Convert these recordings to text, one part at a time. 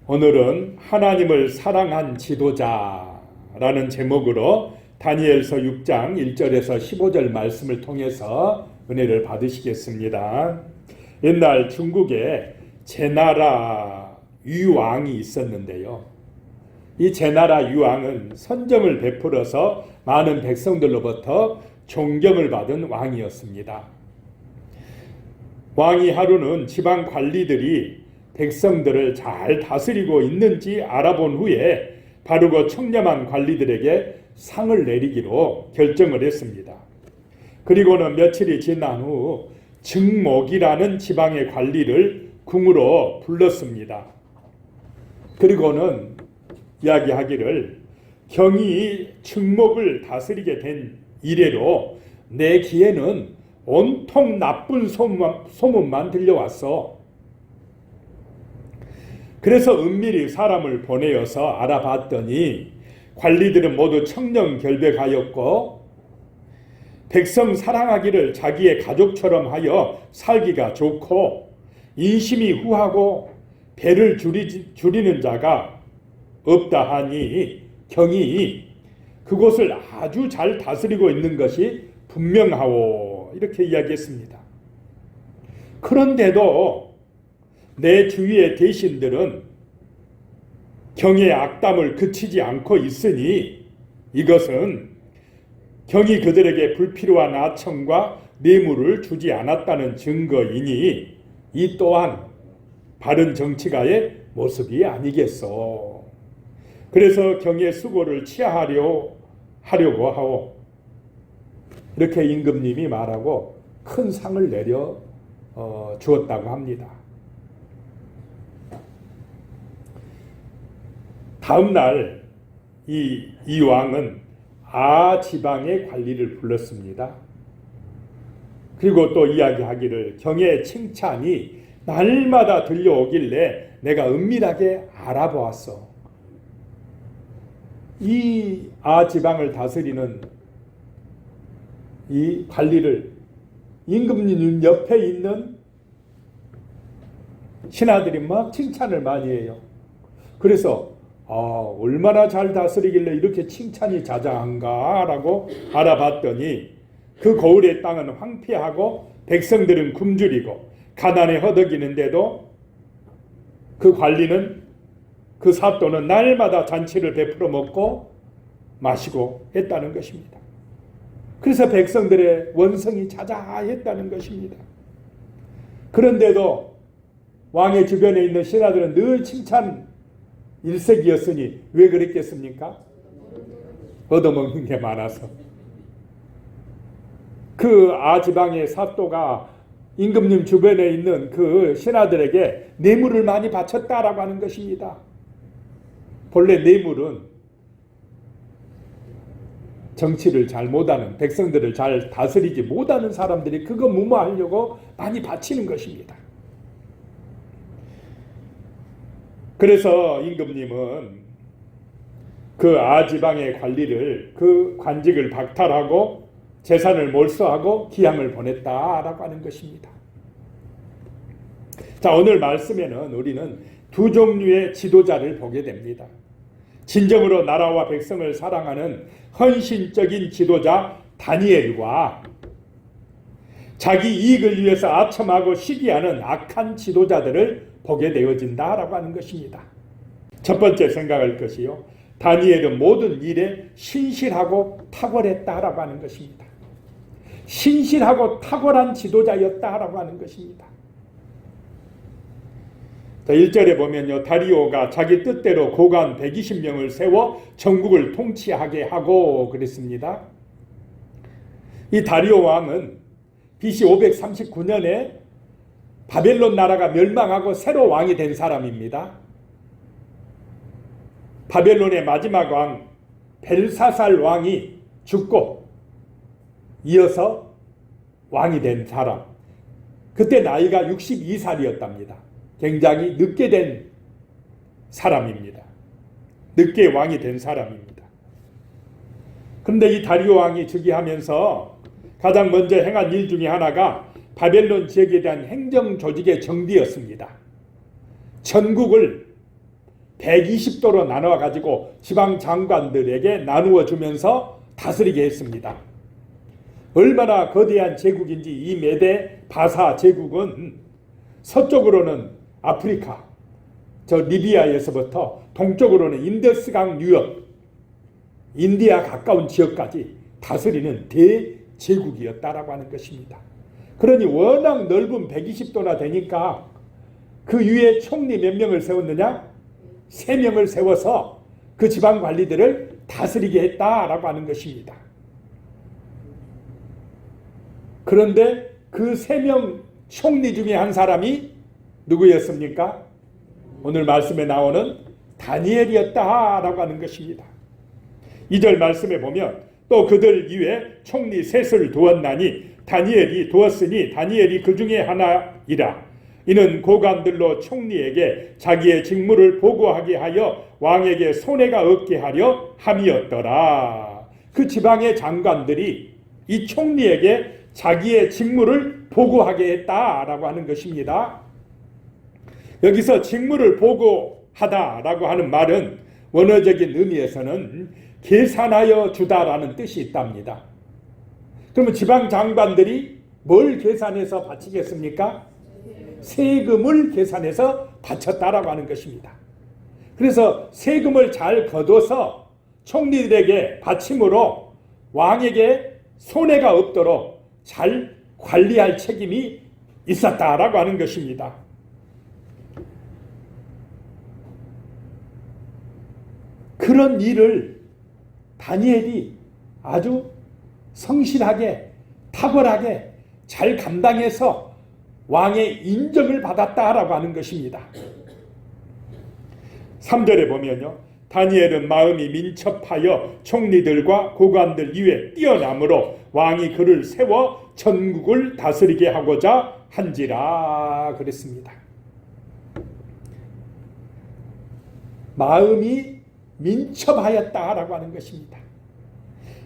오늘은 하나님을 사랑한 지도자라는 제목으로 다니엘서 6장 1절에서 15절 말씀을 통해서 은혜를 받으시겠습니다. 옛날 중국에 제나라 유왕이 있었는데요. 이 제나라 유왕은 선정을 베풀어서 많은 백성들로부터 존경을 받은 왕이었습니다. 왕이 하루는 지방 관리들이 백성들을 잘 다스리고 있는지 알아본 후에 바르고 청렴한 관리들에게 상을 내리기로 결정을 했습니다. 그리고는 며칠이 지난 후 증목이라는 지방의 관리를 궁으로 불렀습니다. 그리고는 이야기하기를 경이 증목을 다스리게 된 이래로 내 귀에는 온통 나쁜 소문만 들려왔어. 그래서 은밀히 사람을 보내어서 알아봤더니 관리들은 모두 청렴결백하였고 백성 사랑하기를 자기의 가족처럼 하여 살기가 좋고 인심이 후하고 배를 줄이는 자가 없다 하니 경이 그곳을 아주 잘 다스리고 있는 것이 분명하오, 이렇게 이야기했습니다. 그런데도 내 주위의 대신들은 경의 악담을 그치지 않고 있으니 이것은 경이 그들에게 불필요한 아첨과 뇌물을 주지 않았다는 증거이니 이 또한 바른 정치가의 모습이 아니겠소. 그래서 경의 수고를 취하하려고 하오. 이렇게 임금님이 말하고 큰 상을 내려 주었다고 합니다. 다음 날 이 왕은 지방의 관리를 불렀습니다. 그리고 또 이야기하기를 경의 칭찬이 날마다 들려오길래 내가 은밀하게 알아보았어. 이 지방을 다스리는 이 관리를 임금님 옆에 있는 신하들이 막 칭찬을 많이 해요. 그래서 얼마나 잘 다스리길래 이렇게 칭찬이 자자한가 라고 알아봤더니 그 고을의 땅은 황폐하고 백성들은 굶주리고 가난에 허덕이는데도 그 관리는 그 사또는 날마다 잔치를 베풀어 먹고 마시고 했다는 것입니다. 그래서 백성들의 원성이 자자했다는 것입니다. 그런데도 왕의 주변에 있는 신하들은 늘 칭찬 일색이었으니 왜 그랬겠습니까? 얻어먹는 게 많아서. 그 지방의 사또가 임금님 주변에 있는 그 신하들에게 뇌물을 많이 바쳤다라고 하는 것입니다. 본래 뇌물은 정치를 잘 못하는, 백성들을 잘 다스리지 못하는 사람들이 그거 무마하려고 많이 바치는 것입니다. 그래서 임금님은 그 지방의 관리를 그 관직을 박탈하고 재산을 몰수하고 기함을 보냈다라고 하는 것입니다. 자, 오늘 말씀에는 우리는 두 종류의 지도자를 보게 됩니다. 진정으로 나라와 백성을 사랑하는 헌신적인 지도자 다니엘과 자기 이익을 위해서 아첨하고 시기하는 악한 지도자들을 보게 되어진다라고 하는 것입니다. 첫 번째 생각할 것이요, 다니엘은 모든 일에 신실하고 탁월했다라고 하는 것입니다. 신실하고 탁월한 지도자였다라고 하는 것입니다. 자, 1절에 보면요, 다리오가 자기 뜻대로 고관 120명을 세워 전국을 통치하게 하고 그랬습니다. 이 다리오 왕은 BC 539년에 바벨론 나라가 멸망하고 새로 왕이 된 사람입니다. 바벨론의 마지막 왕 벨사살 왕이 죽고 이어서 왕이 된 사람. 그때 나이가 62살이었답니다. 굉장히 늦게 된 사람입니다. 늦게 왕이 된 사람입니다. 그런데 이 다리오 왕이 즉위하면서 가장 먼저 행한 일 중에 하나가 바벨론 지역에 대한 행정 조직의 정비였습니다. 전국을 120도로 나눠 가지고 지방 장관들에게 나누어 주면서 다스리게 했습니다. 얼마나 거대한 제국인지 이 메데 바사 제국은 서쪽으로는 아프리카, 저 리비아에서부터 동쪽으로는 인더스강 유역, 인디아 가까운 지역까지 다스리는 대제국이었다라고 하는 것입니다. 그러니 워낙 넓은 120도나 되니까 그 위에 총리 몇 명을 세웠느냐? 3명을 세워서 그 지방 관리들을 다스리게 했다라고 하는 것입니다. 그런데 그 3명 총리 중에 한 사람이 누구였습니까? 오늘 말씀에 나오는 다니엘이었다라고 하는 것입니다. 2절 말씀에 보면 또 그들 위에 총리 셋을 두었나니 다니엘이 두었으니 다니엘이 그 중에 하나이라. 이는 고관들로 총리에게 자기의 직무를 보고하게 하여 왕에게 손해가 없게 하려 함이었더라. 그 지방의 장관들이 이 총리에게 자기의 직무를 보고하게 했다라고 하는 것입니다. 여기서 직무를 보고하다라고 하는 말은 원어적인 의미에서는 계산하여 주다라는 뜻이 있답니다. 그러면 지방 장관들이 뭘 계산해서 바치겠습니까? 세금을 계산해서 바쳤다라고 하는 것입니다. 그래서 세금을 잘 거둬서 총리들에게 바침으로 왕에게 손해가 없도록 잘 관리할 책임이 있었다라고 하는 것입니다. 그런 일을 다니엘이 아주 성실하게 탁월하게 잘 감당해서 왕의 인정을 받았다라고 하는 것입니다. 3절에 보면요, 다니엘은 마음이 민첩하여 총리들과 고관들 이외에 뛰어남으로 왕이 그를 세워 전국을 다스리게 하고자 한지라 그랬습니다. 마음이 민첩하였다라고 하는 것입니다.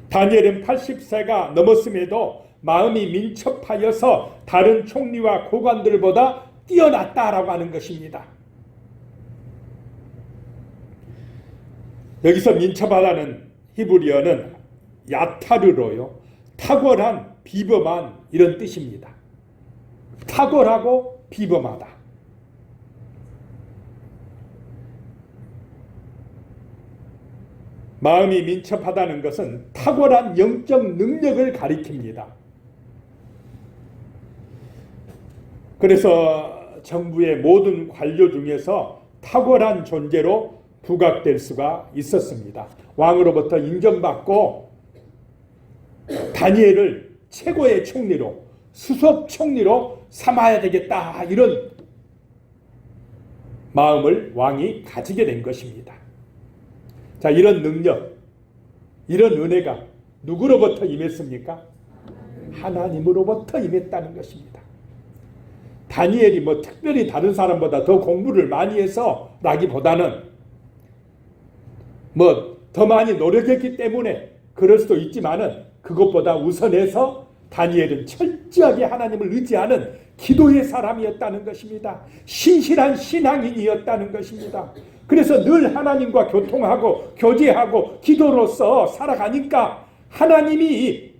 다니엘은 80세가 넘었음에도 마음이 민첩하여서 다른 총리와 고관들보다 뛰어났다라고 하는 것입니다. 여기서 민첩하다는 히브리어는 야타르로요, 탁월한, 비범한 이런 뜻입니다. 탁월하고 비범하다. 마음이 민첩하다는 것은 탁월한 영적 능력을 가리킵니다. 그래서 정부의 모든 관료 중에서 탁월한 존재로 부각될 수가 있었습니다. 왕으로부터 인정받고 다니엘을 최고의 총리로, 수석 총리로 삼아야 되겠다, 이런 마음을 왕이 가지게 된 것입니다. 자, 이런 능력, 이런 은혜가 누구로부터 임했습니까? 하나님으로부터 임했다는 것입니다. 다니엘이 뭐 특별히 다른 사람보다 더 공부를 많이 해서 라기보다는 뭐 더 많이 노력했기 때문에 그럴 수도 있지만은 그것보다 우선해서 다니엘은 철저하게 하나님을 의지하는 기도의 사람이었다는 것입니다. 신실한 신앙인이었다는 것입니다. 그래서 늘 하나님과 교통하고 교제하고 기도로서 살아가니까 하나님이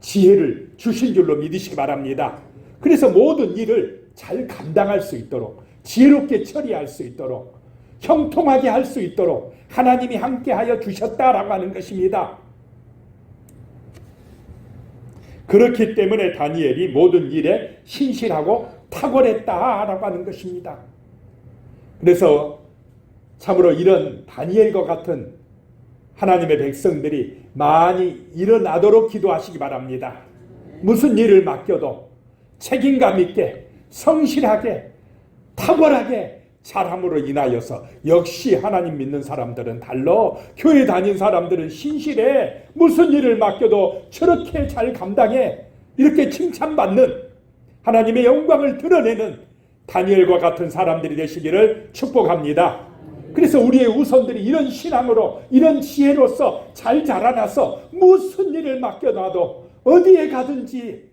지혜를 주신 줄로 믿으시기 바랍니다. 그래서 모든 일을 잘 감당할 수 있도록, 지혜롭게 처리할 수 있도록, 형통하게 할 수 있도록 하나님이 함께하여 주셨다라고 하는 것입니다. 그렇기 때문에 다니엘이 모든 일에 신실하고 탁월했다라고 하는 것입니다. 그래서 참으로 이런 다니엘과 같은 하나님의 백성들이 많이 일어나도록 기도하시기 바랍니다. 무슨 일을 맡겨도 책임감 있게, 성실하게, 탁월하게 잘함으로 인하여서 역시 하나님 믿는 사람들은 달라, 교회 다닌 사람들은 신실해, 무슨 일을 맡겨도 저렇게 잘 감당해, 이렇게 칭찬받는, 하나님의 영광을 드러내는 다니엘과 같은 사람들이 되시기를 축복합니다. 그래서 우리의 후손들이 이런 신앙으로, 이런 지혜로서 잘 자라나서 무슨 일을 맡겨놔도 어디에 가든지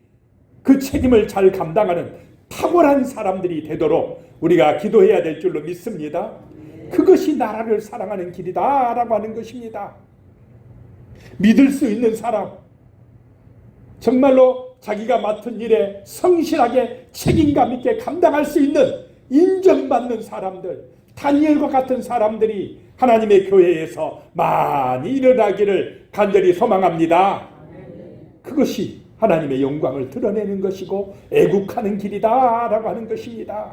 그 책임을 잘 감당하는 탁월한 사람들이 되도록 우리가 기도해야 될 줄로 믿습니다. 그것이 나라를 사랑하는 길이다 라고 하는 것입니다. 믿을 수 있는 사람, 정말로 자기가 맡은 일에 성실하게 책임감 있게 감당할 수 있는 인정받는 사람들, 다니엘과 같은 사람들이 하나님의 교회에서 많이 일어나기를 간절히 소망합니다. 그것이 하나님의 영광을 드러내는 것이고 애국하는 길이다 라고 하는 것입니다.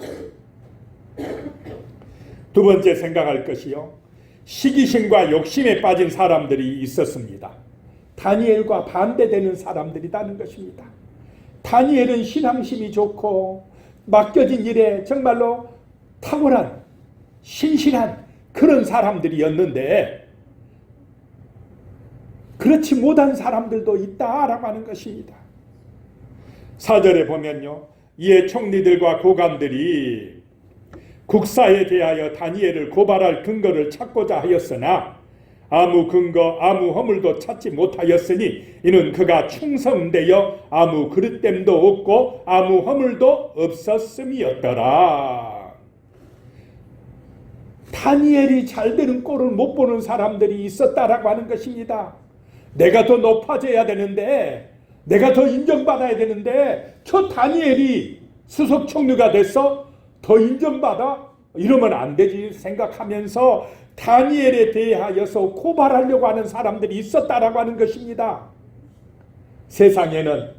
두 번째 생각할 것이요, 시기심과 욕심에 빠진 사람들이 있었습니다. 다니엘과 반대되는 사람들이라는 것입니다. 다니엘은 신앙심이 좋고 맡겨진 일에 정말로 탁월한 신실한 그런 사람들이었는데 그렇지 못한 사람들도 있다라고 하는 것입니다. 4절에 보면요, 이에 총리들과 고관들이 국사에 대하여 다니엘을 고발할 근거를 찾고자 하였으나 아무 근거 아무 허물도 찾지 못하였으니 이는 그가 충성되어 아무 그릇됨도 없고 아무 허물도 없었음이었더라. 다니엘이 잘되는 꼴을 못 보는 사람들이 있었다라고 하는 것입니다. 내가 더 높아져야 되는데, 내가 더 인정받아야 되는데 저 다니엘이 수석 총리가 됐어? 더 인정받아? 이러면 안 되지 생각하면서 다니엘에 대하여서 고발하려고 하는 사람들이 있었다라고 하는 것입니다. 세상에는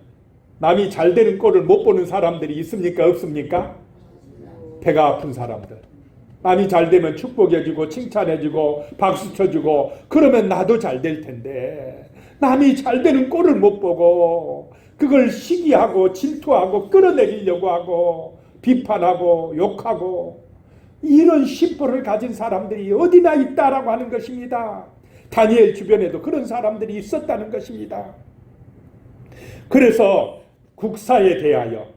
남이 잘되는 꼴을 못 보는 사람들이 있습니까? 없습니까? 배가 아픈 사람들, 남이 잘되면 축복해주고 칭찬해주고 박수 쳐주고 그러면 나도 잘 될 텐데, 남이 잘되는 꼴을 못 보고 그걸 시기하고 질투하고 끌어내리려고 하고 비판하고 욕하고 이런 심보를 가진 사람들이 어디나 있다라고 하는 것입니다. 다니엘 주변에도 그런 사람들이 있었다는 것입니다. 그래서 국사에 대하여,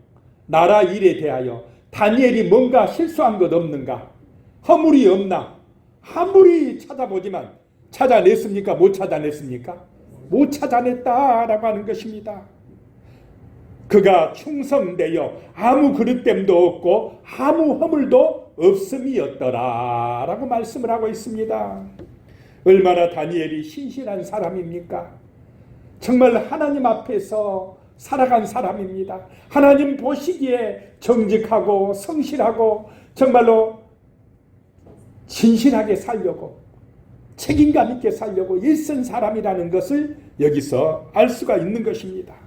나라 일에 대하여 다니엘이 뭔가 실수한 것 없는가, 허물이 없나 아무리 찾아보지만 찾아냈습니까? 못 찾아냈습니까? 못 찾아냈다라고 하는 것입니다. 그가 충성되어 아무 그릇됨도 없고 아무 허물도 없음이었더라 라고 말씀을 하고 있습니다. 얼마나 다니엘이 신실한 사람입니까? 정말 하나님 앞에서 살아간 사람입니다. 하나님 보시기에 정직하고 성실하고 정말로 진실하게 살려고 책임감 있게 살려고 일선 사람이라는 것을 여기서 알 수가 있는 것입니다.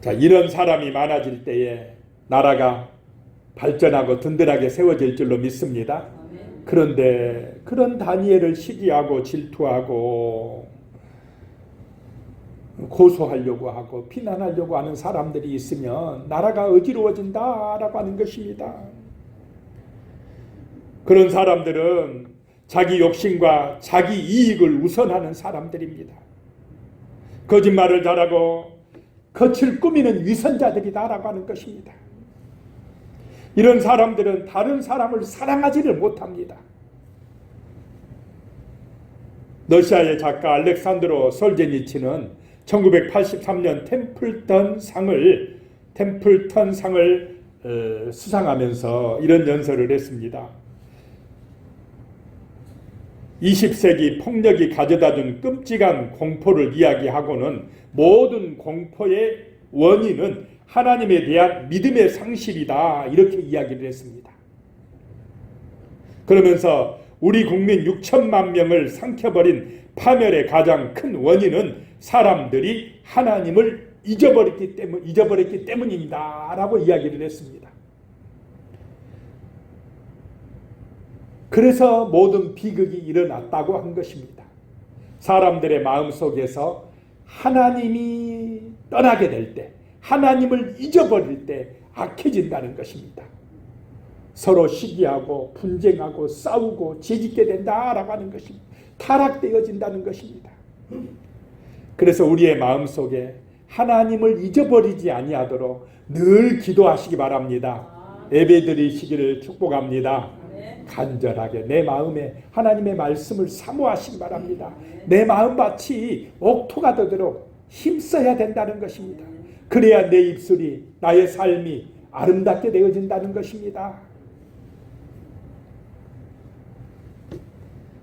자, 이런 사람이 많아질 때에 나라가 발전하고 든든하게 세워질 줄로 믿습니다. 그런데 그런 다니엘을 시기하고 질투하고 고소하려고 하고 비난하려고 하는 사람들이 있으면 나라가 어지러워진다라고 하는 것입니다. 그런 사람들은 자기 욕심과 자기 이익을 우선하는 사람들입니다. 거짓말을 잘하고 겉을 꾸미는 위선자들이다라고 하는 것입니다. 이런 사람들은 다른 사람을 사랑하지를 못합니다. 러시아의 작가 알렉산드로 솔제니치는 1983년 템플턴 상을 수상하면서 이런 연설을 했습니다. 20세기 폭력이 가져다준 끔찍한 공포를 이야기하고는 모든 공포의 원인은 하나님에 대한 믿음의 상실이다, 이렇게 이야기를 했습니다. 그러면서 우리 국민 6천만 명을 삼켜버린 파멸의 가장 큰 원인은 사람들이 하나님을 잊어버렸기 때문입니다 라고 이야기를 했습니다. 그래서 모든 비극이 일어났다고 한 것입니다. 사람들의 마음속에서 하나님이 떠나게 될 때, 하나님을 잊어버릴 때 악해진다는 것입니다. 서로 시기하고 분쟁하고 싸우고 지짓게 된다라고 하는 것입니다. 타락되어진다는 것입니다. 그래서 우리의 마음속에 하나님을 잊어버리지 아니하도록 늘 기도하시기 바랍니다. 예배드리시기를 축복합니다. 간절하게 내 마음에 하나님의 말씀을 사모하시기 바랍니다. 내 마음밭이 옥토가 되도록 힘써야 된다는 것입니다. 그래야 내 입술이, 나의 삶이 아름답게 되어진다는 것입니다.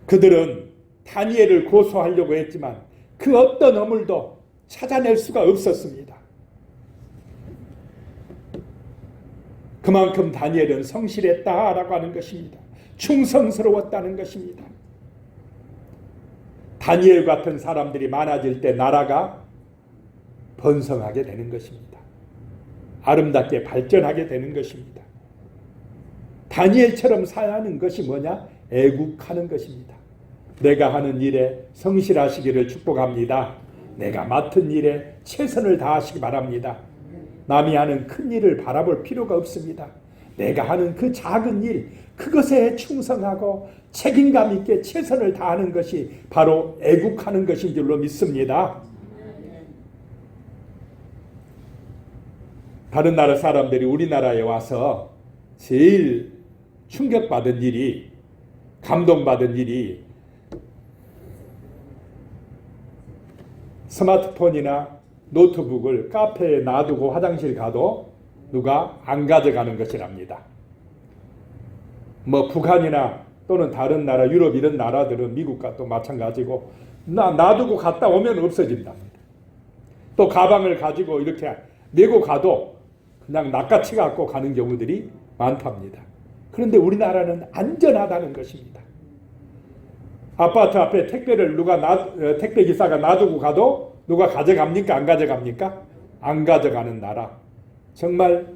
그들은 다니엘을 고소하려고 했지만 그 어떤 허물도 찾아낼 수가 없었습니다. 그만큼 다니엘은 성실했다라고 하는 것입니다. 충성스러웠다는 것입니다. 다니엘 같은 사람들이 많아질 때 나라가 번성하게 되는 것입니다. 아름답게 발전하게 되는 것입니다. 다니엘처럼 사는 것이 뭐냐? 애국하는 것입니다. 내가 하는 일에 성실하시기를 축복합니다. 내가 맡은 일에 최선을 다하시기 바랍니다. 남이 하는 큰 일을 바라볼 필요가 없습니다. 내가 하는 그 작은 일, 그것에 충성하고 책임감 있게 최선을 다하는 것이 바로 애국하는 것인 줄로 믿습니다. 다른 나라 사람들이 우리나라에 와서 제일 충격받은 일이, 감동받은 일이 스마트폰이나 노트북을 카페에 놔두고 화장실 가도 누가 안 가져가는 것이랍니다. 뭐 북한이나 또는 다른 나라, 유럽 이런 나라들은 미국과 또 마찬가지고 놔두고 갔다 오면 없어진답니다. 또 가방을 가지고 이렇게 메고 가도 그냥 낚아채 갖고 가는 경우들이 많답니다. 그런데 우리나라는 안전하다는 것입니다. 아파트 앞에 택배를 택배 기사가 놔두고 가도 누가 가져갑니까? 안 가져갑니까? 안 가져가는 나라. 정말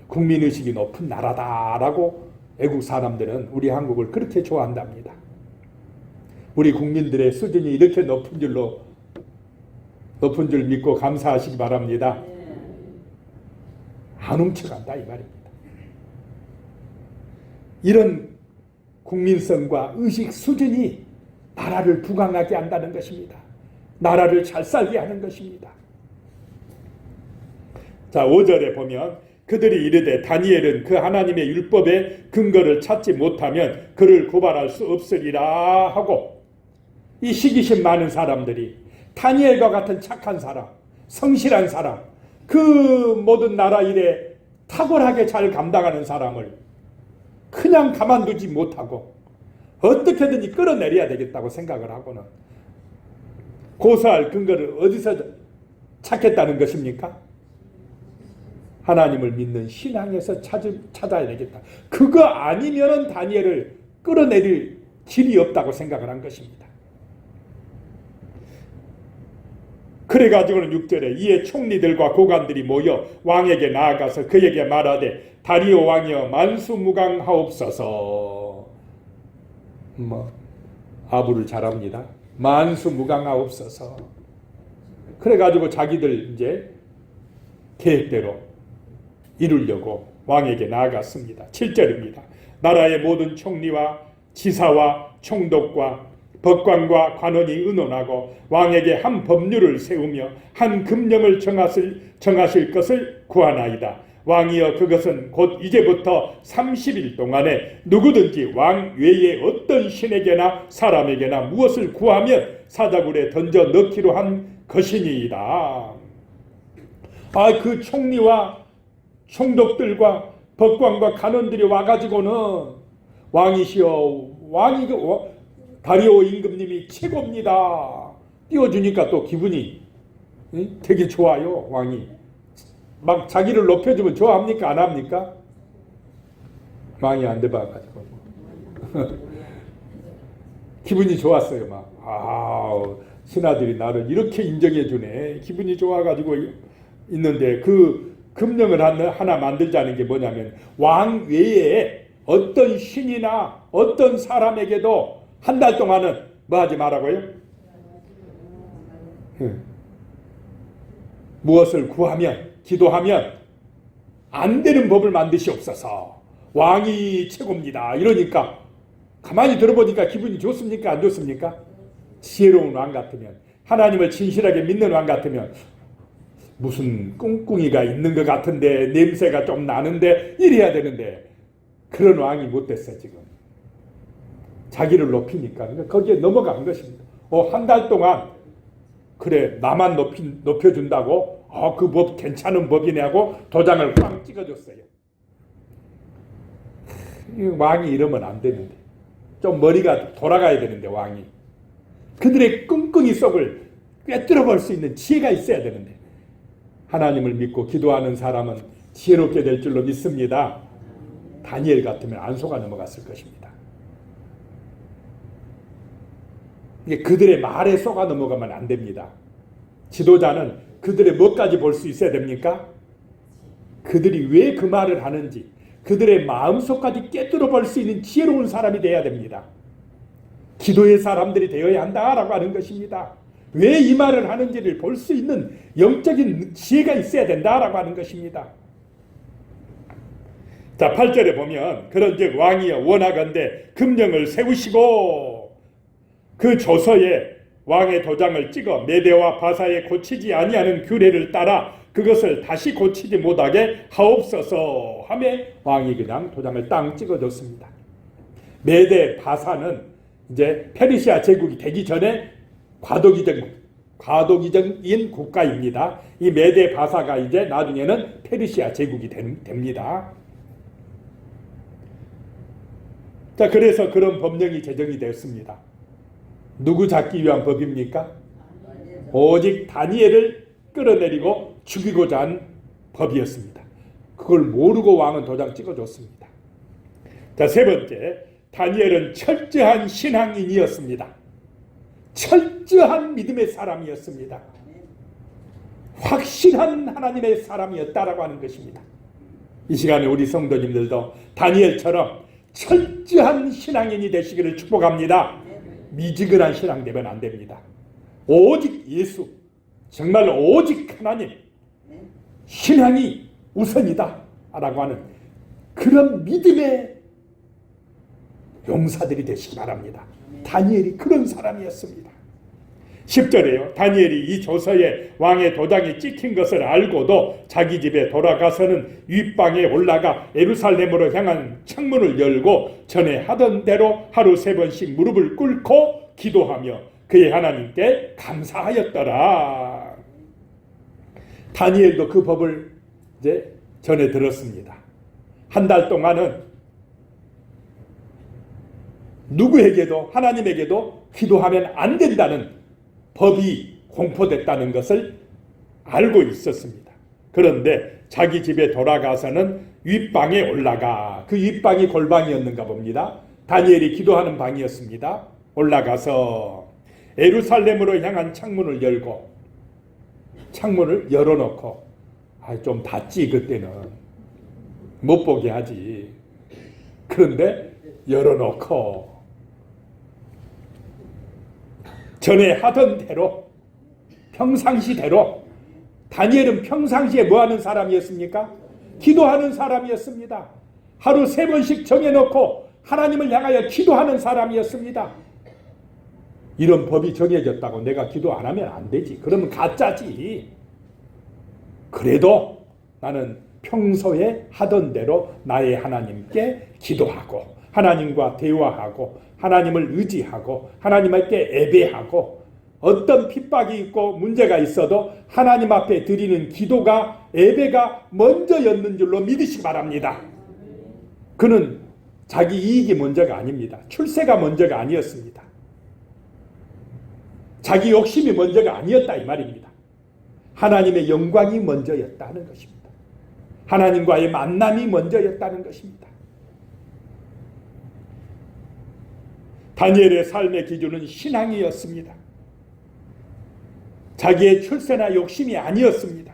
국민의식이 높은 나라다라고 외국 사람들은 우리 한국을 그렇게 좋아한답니다. 우리 국민들의 수준이 이렇게 높은 줄 믿고 감사하시기 바랍니다. 안 훔쳐간다 이 말입니다. 이런 국민성과 의식 수준이 나라를 부강하게 한다는 것입니다. 나라를 잘 살게 하는 것입니다. 자, 5절에 보면 그들이 이르되 다니엘은 그 하나님의 율법의 근거를 찾지 못하면 그를 고발할 수 없으리라 하고, 이 시기심 많은 사람들이 다니엘과 같은 착한 사람, 성실한 사람, 그 모든 나라 일에 탁월하게 잘 감당하는 사람을 그냥 가만두지 못하고 어떻게든지 끌어내려야 되겠다고 생각을 하고는 고소할 근거를 어디서 찾겠다는 것입니까? 하나님을 믿는 신앙에서 찾아야 되겠다. 그거 아니면은 다니엘을 끌어내릴 길이 없다고 생각을 한 것입니다. 그래가지고는 6절에 이에 총리들과 고관들이 모여 왕에게 나아가서 그에게 말하되 다리오 왕이여 만수무강하옵소서. 아부를 잘합니다. 만수무강하옵소서. 그래가지고 자기들 이제 계획대로 이루려고 왕에게 나아갔습니다. 7절입니다. 나라의 모든 총리와 지사와 총독과 법관과 관원이 의논하고 왕에게 한 법률을 세우며 한 금령을 정하실 것을 구하나이다. 왕이여 그것은 곧 이제부터 30일 동안에 누구든지 왕 외에 어떤 신에게나 사람에게나 무엇을 구하면 사자굴에 던져 넣기로 한 것이니이다. 그 총리와 총독들과 법관과 간원들이 와가지고는 왕이시여, 다리오 임금님이 최고입니다. 띄워주니까 또 기분이 되게 좋아요. 왕이 막 자기를 높여주면 좋아합니까? 안 합니까? 왕이 안 돼봐가지고 기분이 좋았어요. 신하들이 나를 이렇게 인정해주네. 기분이 좋아가지고 있는데 그 금령을 하나 만들자는 게 뭐냐면 왕 외에 어떤 신이나 어떤 사람에게도 한 달 동안은 뭐 하지 말라고요? 무엇을 구하면, 기도하면 안 되는 법을 만드시옵소서. 왕이 최고입니다. 이러니까 가만히 들어보니까 기분이 좋습니까? 안 좋습니까? 지혜로운 왕 같으면, 하나님을 진실하게 믿는 왕 같으면 무슨 꿍꿍이가 있는 것 같은데, 냄새가 좀 나는데 이래야 되는데 그런 왕이 못 됐어. 지금 자기를 높이니까 거기에 넘어간 것입니다. 한 달 동안 그래 나만 높여준다고 그 법 괜찮은 법이네 하고 도장을 꽝 찍어줬어요. 왕이 이러면 안 되는데, 좀 머리가 돌아가야 되는데, 왕이 그들의 끙끙이 속을 꿰뚫어 볼 수 있는 지혜가 있어야 되는데, 하나님을 믿고 기도하는 사람은 지혜롭게 될 줄로 믿습니다. 다니엘 같으면 안 속아 넘어갔을 것입니다. 그들의 말에 속아 넘어가면 안 됩니다. 지도자는 그들의 뭐까지 볼 수 있어야 됩니까? 그들이 왜 그 말을 하는지, 그들의 마음속까지 꿰뚫어 볼 수 있는 지혜로운 사람이 되어야 됩니다. 기도의 사람들이 되어야 한다라고 하는 것입니다. 왜 이 말을 하는지를 볼 수 있는 영적인 지혜가 있어야 된다라고 하는 것입니다. 자, 8절에 보면 그런즉 왕이여 원하건대 금령을 세우시고 그 조서에 왕의 도장을 찍어 메대와 바사에 고치지 아니하는 규례를 따라 그것을 다시 고치지 못하게 하옵소서 하며 왕이 그냥 도장을 땅 찍어줬습니다. 메대 바사는 이제 페르시아 제국이 되기 전에 과도기적인 국가입니다. 이 메대 바사가 이제 나중에는 페르시아 제국이 됩니다. 자, 그래서 그런 법령이 제정이 됐습니다. 누구 잡기 위한 법입니까? 오직 다니엘을 끌어내리고 죽이고자 한 법이었습니다. 그걸 모르고 왕은 도장 찍어줬습니다. 자, 세 번째, 다니엘은 철저한 신앙인이었습니다. 철저한 믿음의 사람이었습니다. 확실한 하나님의 사람이었다라고 하는 것입니다. 이 시간에 우리 성도님들도 다니엘처럼 철저한 신앙인이 되시기를 축복합니다. 미지근한 신앙 되면 안 됩니다. 오직 예수, 정말 오직 하나님, 신앙이 우선이다 라고 하는 그런 믿음의 용사들이 되시기 바랍니다. 다니엘이 그런 사람이었습니다. 10절에요. 다니엘이 이 조서에 왕의 도장이 찍힌 것을 알고도 자기 집에 돌아가서는 윗방에 올라가 예루살렘으로 향한 창문을 열고 전에 하던 대로 하루 3번씩 무릎을 꿇고 기도하며 그의 하나님께 감사하였더라. 다니엘도 그 법을 이제 전해 들었습니다. 한 달 동안은 누구에게도 하나님에게도 기도하면 안 된다는 법이 공포됐다는 것을 알고 있었습니다. 그런데 자기 집에 돌아가서는 윗방에 올라가, 그 윗방이 골방이었는가 봅니다. 다니엘이 기도하는 방이었습니다. 올라가서 예루살렘으로 향한 창문을 열고, 창문을 열어놓고, 좀 닫지 그때는 못 보게 하지. 그런데 열어놓고 전에 하던 대로 평상시대로, 다니엘은 평상시에 뭐하는 사람이었습니까? 기도하는 사람이었습니다. 하루 3번씩 정해놓고 하나님을 향하여 기도하는 사람이었습니다. 이런 법이 정해졌다고 내가 기도 안 하면 안 되지. 그러면 가짜지. 그래도 나는 평소에 하던 대로 나의 하나님께 기도하고 하나님과 대화하고 하나님을 의지하고 하나님께 예배하고, 어떤 핍박이 있고 문제가 있어도 하나님 앞에 드리는 기도가, 예배가 먼저였는 줄로 믿으시기 바랍니다. 그는 자기 이익이 먼저가 아닙니다. 출세가 먼저가 아니었습니다. 자기 욕심이 먼저가 아니었다 이 말입니다. 하나님의 영광이 먼저였다는 것입니다. 하나님과의 만남이 먼저였다는 것입니다. 다니엘의 삶의 기준은 신앙이었습니다. 자기의 출세나 욕심이 아니었습니다.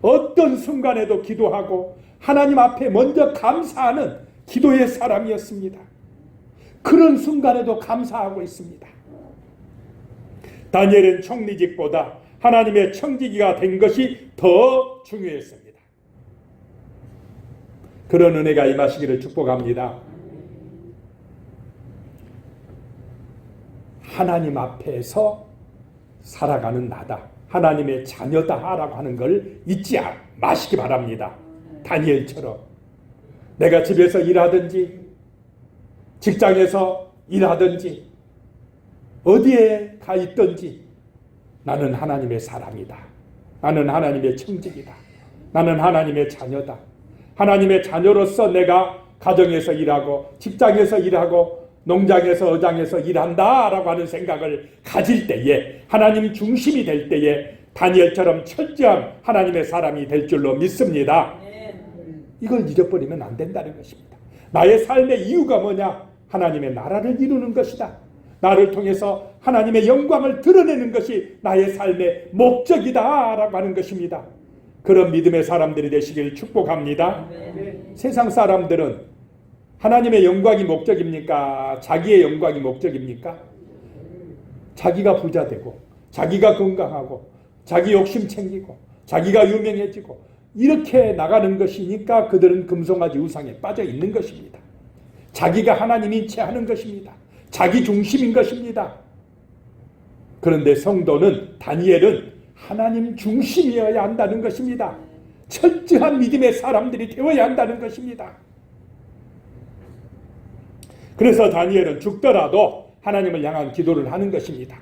어떤 순간에도 기도하고 하나님 앞에 먼저 감사하는 기도의 사람이었습니다. 그런 순간에도 감사하고 있습니다. 다니엘은 총리직보다 하나님의 청지기가 된 것이 더 중요했습니다. 그런 은혜가 임하시기를 축복합니다. 하나님 앞에서 살아가는 나다, 하나님의 자녀다라고 하는 걸 잊지 마시기 바랍니다. 다니엘처럼 내가 집에서 일하든지 직장에서 일하든지 어디에 가 있든지 나는 하나님의 사람이다. 나는 하나님의 청직이다. 나는 하나님의 자녀다. 하나님의 자녀로서 내가 가정에서 일하고 직장에서 일하고 농장에서 어장에서 일한다 라고 하는 생각을 가질 때에, 하나님 중심이 될 때에 다니엘처럼 철저한 하나님의 사람이 될 줄로 믿습니다. 이걸 잊어버리면 안 된다는 것입니다. 나의 삶의 이유가 뭐냐? 하나님의 나라를 이루는 것이다. 나를 통해서 하나님의 영광을 드러내는 것이 나의 삶의 목적이다 라고 하는 것입니다. 그런 믿음의 사람들이 되시길 축복합니다. 세상 사람들은 하나님의 영광이 목적입니까? 자기의 영광이 목적입니까? 자기가 부자 되고 자기가 건강하고 자기 욕심 챙기고 자기가 유명해지고 이렇게 나가는 것이니까 그들은 금송아지 우상에 빠져 있는 것입니다. 자기가 하나님인 채 하는 것입니다. 자기 중심인 것입니다. 그런데 성도는, 다니엘은 하나님 중심이어야 한다는 것입니다. 철저한 믿음의 사람들이 되어야 한다는 것입니다. 그래서 다니엘은 죽더라도 하나님을 향한 기도를 하는 것입니다.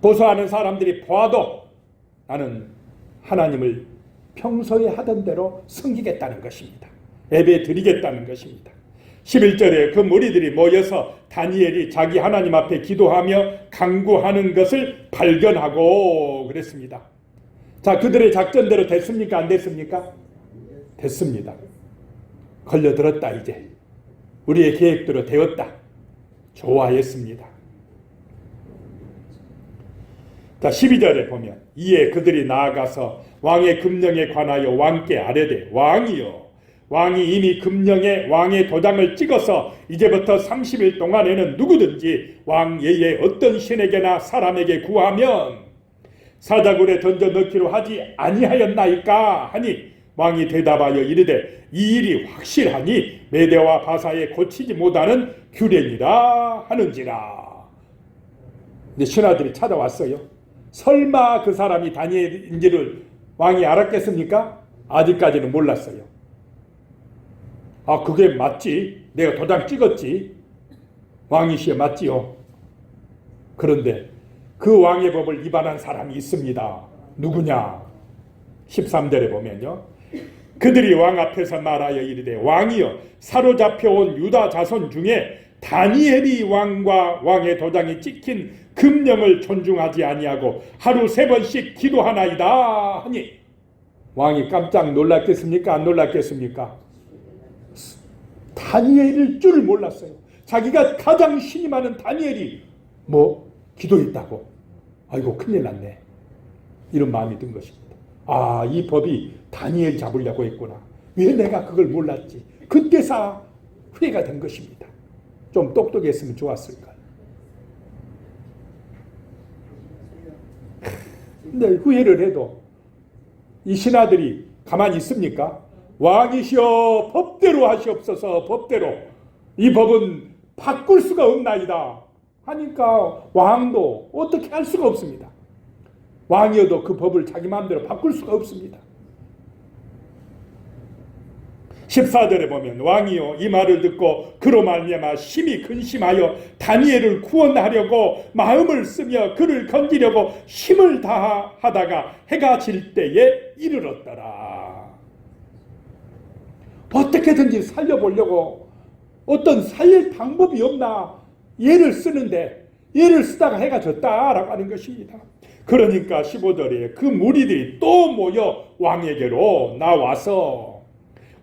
고소하는 사람들이 보아도 나는 하나님을 평소에 하던 대로 섬기겠다는 것입니다. 예배 드리겠다는 것입니다. 11절에 그 무리들이 모여서 다니엘이 자기 하나님 앞에 기도하며 간구하는 것을 발견하고 그랬습니다. 자, 그들의 작전대로 됐습니까? 안 됐습니까? 됐습니다. 걸려들었다. 이제 우리의 계획대로 되었다. 좋아했습니다. 자, 12절에 보면 이에 그들이 나아가서 왕의 금령에 관하여 왕께 아뢰되, 왕이여, 왕이 이미 금령에 왕의 도장을 찍어서 이제부터 30일 동안에는 누구든지 왕 외에 어떤 신에게나 사람에게 구하면 사자굴에 던져 넣기로 하지 아니하였나이까 하니, 왕이 대답하여 이르되 이 일이 확실하니 메대와 바사에 고치지 못하는 규례니라 하는지라. 근데 신하들이 찾아왔어요. 설마 그 사람이 다니엘인지를 왕이 알았겠습니까? 아직까지는 몰랐어요. 아, 그게 맞지. 내가 도장 찍었지. 왕이시여 맞지요. 그런데 그 왕의 법을 위반한 사람이 있습니다. 누구냐? 13절에 보면요. 그들이 왕 앞에서 말하여 이르되, 왕이여, 사로잡혀온 유다 자손 중에 다니엘이 왕과 왕의 도장이 찍힌 금령을 존중하지 아니하고 하루 3번씩 기도하나이다 하니, 왕이 깜짝 놀랐겠습니까? 안 놀랐겠습니까? 다니엘일 줄 몰랐어요. 자기가 가장 신임하는 다니엘이 기도했다고. 아이고 큰일 났네. 이런 마음이 든 것입니다. 아, 이 법이 다니엘 잡으려고 했구나. 왜 내가 그걸 몰랐지? 그때서 후회가 된 것입니다. 좀 똑똑했으면 좋았을까. 근데 후회를 해도 이 신하들이 가만히 있습니까? 왕이시여 법대로 하시옵소서. 법대로. 이 법은 바꿀 수가 없나이다 하니까 왕도 어떻게 할 수가 없습니다. 왕이어도 그 법을 자기 마음대로 바꿀 수가 없습니다. 14절에 보면 왕이요 이 말을 듣고 그로 말미암아 심히 근심하여 다니엘을 구원하려고 마음을 쓰며 그를 건지려고 힘을 다하다가 해가 질 때에 이르렀더라. 어떻게든지 살려보려고 어떤 살릴 방법이 없나 예를 쓰는데, 예를 쓰다가 해가 졌다라고 하는 것입니다. 그러니까 15절에 그 무리들이 또 모여 왕에게로 나와서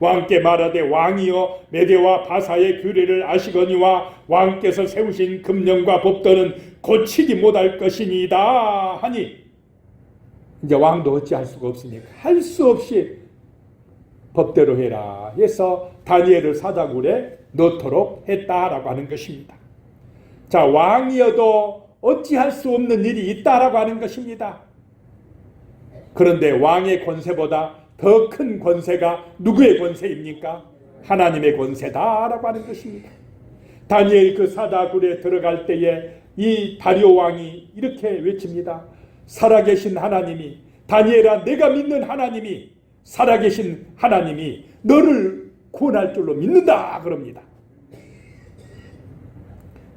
왕께 말하되, 왕이여 메대와 바사의 규례를 아시거니와 왕께서 세우신 금령과 법도는 고치지 못할 것이니이다 하니, 이제 왕도 어찌할 수가 없으니까 할 수 없이 법대로 해라 해서 다니엘을 사자굴에 넣도록 했다라고 하는 것입니다. 자, 왕이어도 어찌할 수 없는 일이 있다라고 하는 것입니다. 그런데 왕의 권세보다 더 큰 권세가 누구의 권세입니까? 하나님의 권세다라고 하는 것입니다. 다니엘 그 사자굴에 들어갈 때에 이 다리오 왕이 이렇게 외칩니다. 살아계신 하나님이, 다니엘아 내가 믿는 하나님이, 살아계신 하나님이 너를 구원할 줄로 믿는다 그럽니다.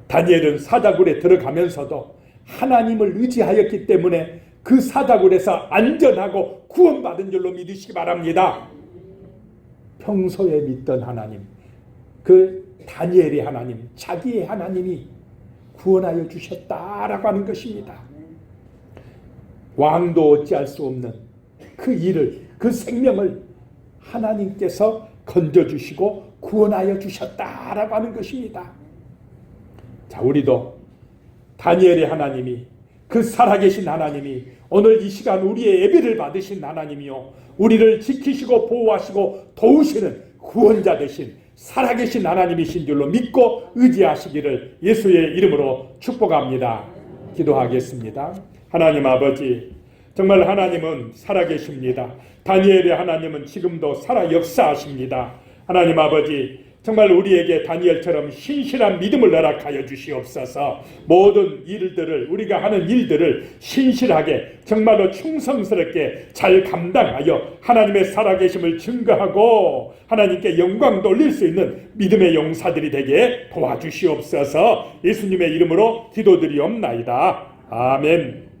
다니엘은 사자굴에 들어가면서도 하나님을 의지하였기 때문에 그 사다굴에서 안전하고 구원받은 줄로 믿으시기 바랍니다. 평소에 믿던 하나님, 그 다니엘의 하나님, 자기의 하나님이 구원하여 주셨다라고 하는 것입니다. 왕도 어찌할 수 없는 그 일을, 그 생명을 하나님께서 건져주시고 구원하여 주셨다라고 하는 것입니다. 자, 우리도 다니엘의 하나님이, 그 살아계신 하나님이, 오늘 이 시간 우리의 예배를 받으신 하나님이요, 우리를 지키시고 보호하시고 도우시는 구원자 되신 살아계신 하나님이신 줄로 믿고 의지하시기를 예수의 이름으로 축복합니다. 기도하겠습니다. 하나님 아버지, 정말 하나님은 살아계십니다. 다니엘의 하나님은 지금도 살아 역사하십니다. 하나님 아버지, 정말 우리에게 다니엘처럼 신실한 믿음을 허락하여 주시옵소서. 모든 일들을, 우리가 하는 일들을 신실하게, 정말로 충성스럽게 잘 감당하여 하나님의 살아계심을 증거하고 하나님께 영광 돌릴 수 있는 믿음의 용사들이 되게 도와주시옵소서. 예수님의 이름으로 기도드리옵나이다. 아멘.